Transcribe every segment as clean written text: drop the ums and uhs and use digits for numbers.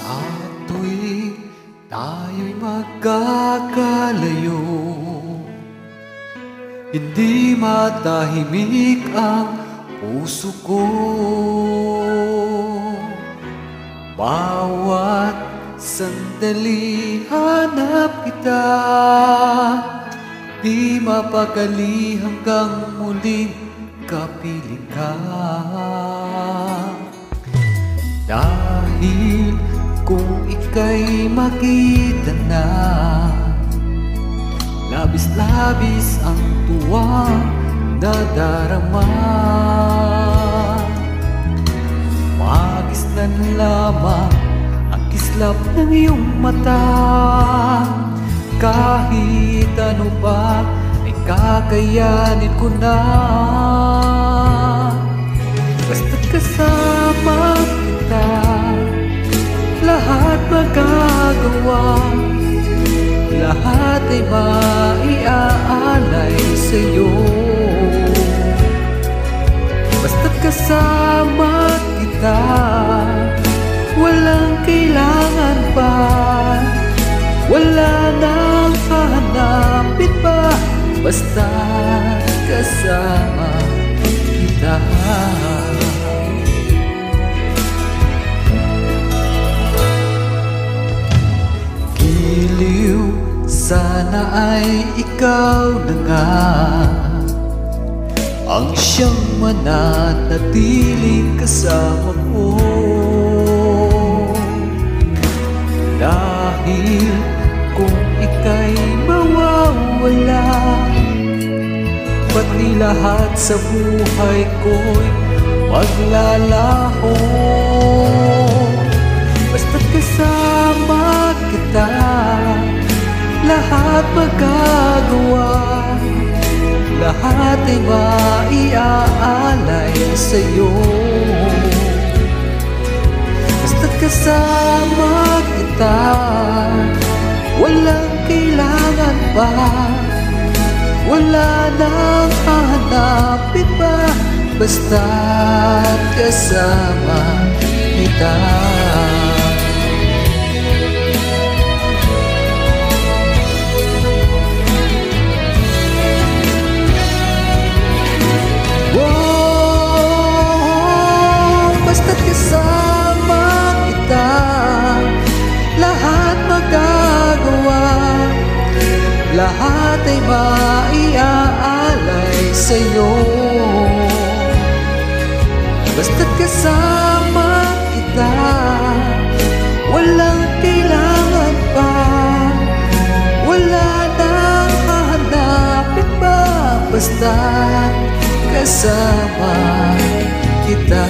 Sa tuwing tayo'y magkakalayo, hindi matahimik ang puso ko. Bawat sandali hanap kita, di mapakali hanggang muling kapiling ka. Dahil kung ika'y makita na, labis-labis ang tuwang nadarama. Magisnan lamang ang kislap ng iyong mata, kahit ano pa ay kakayanin ko na. Basta't kasama kita, lahat magagawa, lahat ay maiaalay sa'yo. Basta't kasama kita, walang kailangan pa, wala nang hahanapin pa. Basta't kasama kita. Giliw, sana ay ikaw na nga ang siyang mananatiling kasama ko. Dahil kung ika'y mawawala, pati lahat sa buhay ko'y maglalaho. Basta't kasama kita, lahat magagawa, lahat ay maiaalay sa'yo. Basta't kasama kita, walang kailangan pa, wala nang hahanapin pa. Basta't kasama kita. Basta't kasama kita, lahat magagawa, lahat ay maiaalay sa'yo. Basta't kasama kita, walang kailangan pa, wala nang hahanapin pa. Basta't kasama kita.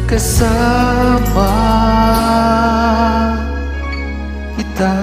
Kasama kita.